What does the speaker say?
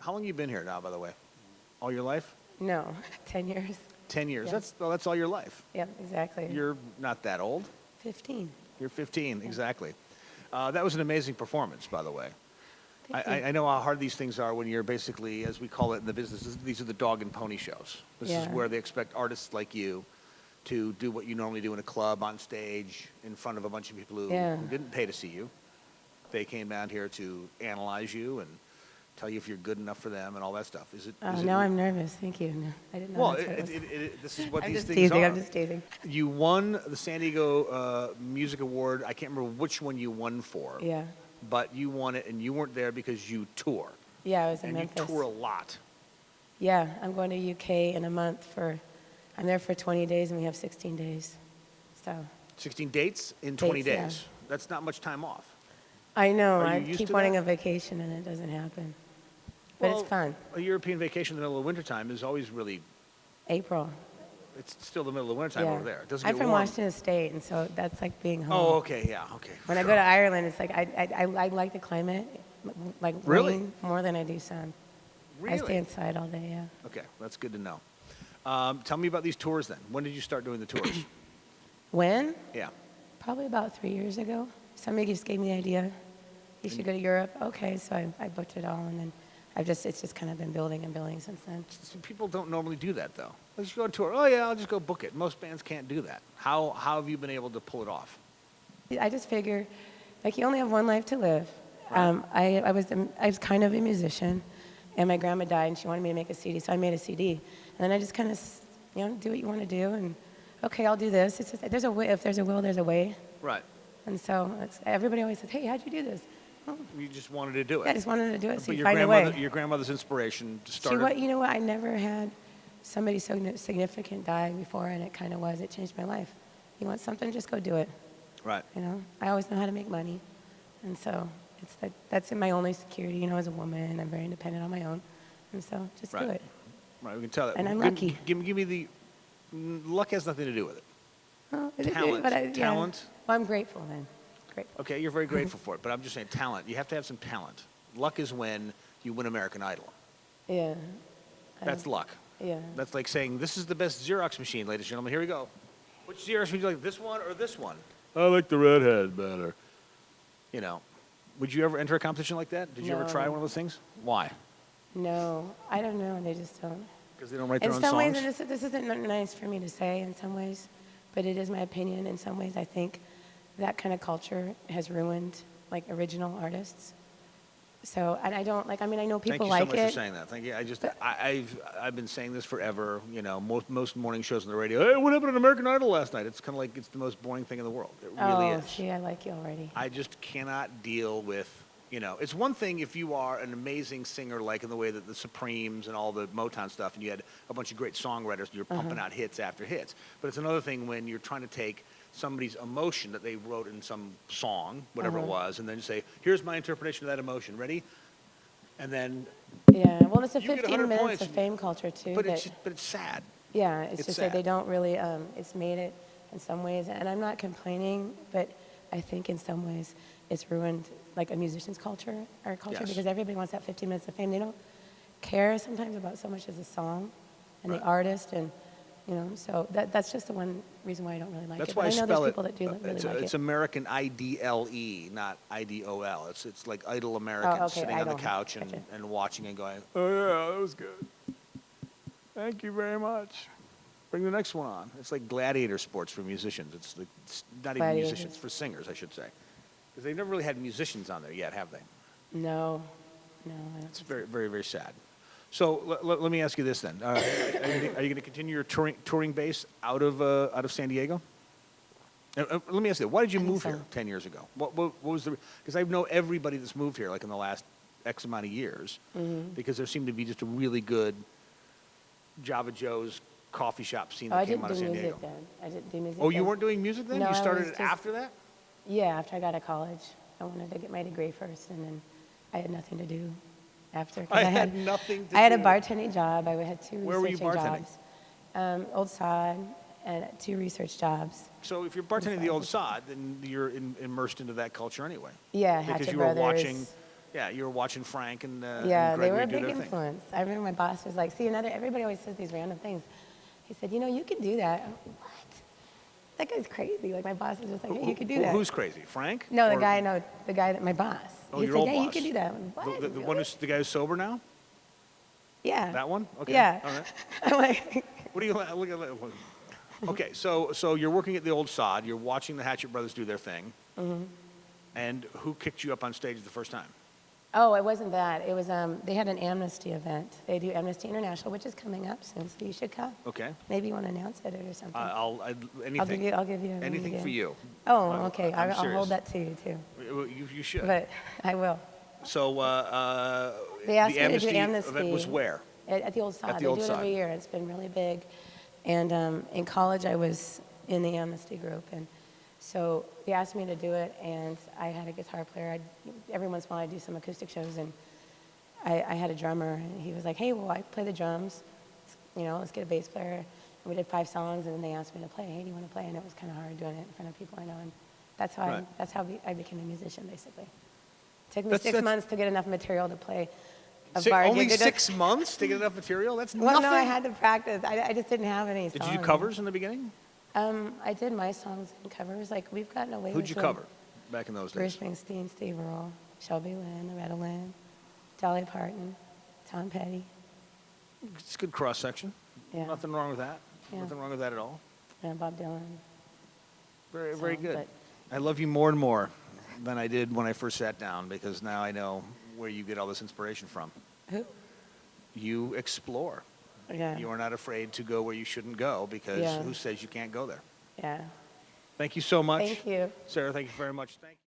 How long you been here now, by the way? All your life? No, 10 years. 10 years. Yeah. That's all your life. Yep, exactly. You're not that old. 15. You're 15, exactly. That was an amazing performance, by the way. Thank you. I know how hard these things are when you're basically, as we call it in the business, these are the dog and pony shows. This is Yeah. where they expect artists like you to do what you normally do in a club, on stage, in front of a bunch of people who didn't pay to see you. They came down here to analyze you and tell you if you're good enough for them and all that stuff. Now I'm nervous. Thank you. No, I didn't know Well, that's what it was. this is what I'm these just things teasing. are. I'm just teasing. You won the San Diego Music Award. I can't remember which one you won for. Yeah. But you won it, and you weren't there because you tour. Yeah, I was in and Memphis. you tour a lot. Yeah, I'm going to UK in a month I'm there for 20 days and we have 16 days. So 16 dates in 20 Dates, yeah. days. That's not much time off. I know, Are you I used keep to wanting that? a vacation and it doesn't happen. But Well, it's fun. A European vacation in the middle of wintertime is always really, April. it's still the middle of wintertime Yeah. over there. It doesn't I'm get from warm. Washington State, and so that's like being home. Oh, okay, yeah, okay. When I go to Ireland, it's like I like the climate, like Really? rain more than I do sun. Really? I stay inside all day, yeah. Okay, that's good to know. Tell me about these tours then. When did you start doing the tours? When? Yeah. Probably about 3 years ago. Somebody just gave me the idea. You should go to Europe. Okay, so I booked it all, and then it's just kind of been building and building since then. So people don't normally do that, though. Let's go on tour. Oh, yeah, I'll just go book it. Most bands can't do that. How have you been able to pull it off? I just figure, like, you only have one life to live. Right. I was kind of a musician, and my grandma died, and she wanted me to make a CD, so I made a CD. And then I just kind of, do what you want to do, and okay, I'll do this. It's just, there's a way. If there's a will, there's a way. Right. And so everybody always says, "Hey, how'd you do this?" Well, You just wanted to do it. yeah, I just wanted to do it, so But you find a way. your grandmother's inspiration She, started. you know what? I never had somebody so significant die before, and it kind of was. It changed my life. You want something, just go do it. Right. I always know how to make money, and so that's my only security. As a woman, I'm very independent on my own, and so just do Right. it. Right, we can tell that. And I'm Give- lucky. Give me the luck has nothing to do with it. Well, Talent. yeah. Talent. Well, I'm grateful then. Grateful. Okay, you're very grateful for it, but I'm just saying talent. You have to have some talent. Luck is when you win American Idol. Yeah. That's luck. Yeah. That's like saying, this is the best Xerox machine, ladies and gentlemen. Here we go. Which Xerox machine do you like, this one or this one? I like the redhead better. Would you ever enter a competition like that? Did you ever try No. one of those things? Why? No, I don't know. They just don't. Because they don't write their In own some songs? ways, and this isn't nice for me to say in some ways, but it is my opinion. In some ways, I think that kind of culture has ruined, like, original artists. So, and I don't, like, I know Thank people you so like much it. for saying that. Thank you. I've been saying this forever. Most morning shows on the radio. Hey, what happened on American Idol last night? It's kind of like it's the most boring thing in the world. It really is. See, I like you already. I just cannot deal with. It's one thing if you are an amazing singer, like in the way that the Supremes and all the Motown stuff, and you had a bunch of great songwriters, and you're pumping out hits after hits. But it's another thing when you're trying to take somebody's emotion that they wrote in some song, whatever it was, and then say, here's my interpretation of that emotion. Ready? And then. Yeah, well, it's a You get 15 100 minutes points. of fame culture, too. But it's sad. Yeah, it's just that sad. they don't really, it's made it in some ways, and I'm not complaining, but I think in some ways it's ruined, like, a musician's culture, our culture, Yes. because everybody wants that 15 minutes of fame. They don't care sometimes about so much as the song and Right. the artist, and, so that's just the one reason why I don't really like That's it. why But I I know spell there's it. people that do really It's, like it's it. American IDLE, not IDOL. It's like idle Americans okay, sitting on the idle. couch and, Gotcha. and watching and going, oh yeah, that was good. Thank you very much. Bring the next one on. It's like gladiator sports for musicians. It's not even Gladiators. musicians, for singers, I should say. Because they've never really had musicians on there yet, have they? No, I don't It's very, very, very sad. So let me ask you this then: Are you going to continue your touring base out of San Diego? Let me ask you: why did you I think move so. here 10 years ago? What was the? Because I know everybody that's moved here, like in the last X amount of years, because there seemed to be just a really good Java Joe's coffee shop scene Oh, I that came didn't out of do San music Diego. then. I didn't do music Oh, you then. weren't doing music then? No, You I started was it just- after that? Yeah, after I got out of college. I wanted to get my degree first, and then I had nothing to do after. 'cause I had nothing to I had a do. bartending job. I had two Where were you researching bartending? jobs. Old Sod and two research jobs. So if you're bartending the old sod, then you're immersed into that culture anyway. Yeah, Because Hatchet you were Brothers. watching Yeah, you were watching Frank and Yeah, and they were Gregory a do big their thing. influence. I remember my boss was like, see, everybody always says these random things. He said, you know, you could do that. I'm like, what? That guy's crazy. Like, my boss was just like, hey, you could do that. Who's crazy? Frank? No, Or- the guy that my boss. Oh, he your said, old hey, boss. you could do that. I'm like, what? The one who's the guy who's sober now? Yeah. That one? Okay. Yeah. All right. I'm like, What do you look at? Okay, so you're working at the old sod. You're watching the Hatchet Brothers do their thing. Mm-hmm. And who kicked you up on stage the first time? oh, it wasn't that. It was, they had an Amnesty event. They do Amnesty International, which is coming up soon, so you should come. Okay. Maybe you want to announce it or something. Anything. I'll give you a Anything ring for again. you. Oh, okay. I'm I'll serious. hold that to you, too. You should. But I will. So They asked the me to do Amnesty event was Amnesty. where? At the old sod. the They old do it sod. every year. It's been really big. And in college, I was in the Amnesty group. And so they asked me to do it, and I had a guitar player. Every once in a while, I'd do some acoustic shows, and I had a drummer. And he was like, hey, well, I play the drums. Let's get a bass player. And we did 5 songs, and then they asked me to play. Hey, do you want to play? And it was kind of hard doing it in front of people I know. And that's how Right. I became a musician, basically. It took me That's- 6 months to get enough material to play a So bar only gig. 6 months to get enough material? That's Well, nothing. no, I had to practice. I just didn't have any songs. Did you do covers in the beginning? I did my songs and covers. Like, we've gotten away Who'd with you it. cover back in those Bruce days? Springsteen, Steve Earle, Shelby Lynne, Loretta Lynn, Dolly Parton, Tom Petty. It's a good cross section. Yeah. Nothing wrong with that. Yeah. Nothing wrong with that at all. And Bob Dylan. Very So, good. but- I love you more and more than I did when I first sat down, because now I know where you get all this inspiration from. Who? You explore. Yeah. You are not afraid to go where you shouldn't go, because Yeah. who says you can't go there? Yeah. Thank you so much. Thank you. Sarah, thank you very much. Thank you.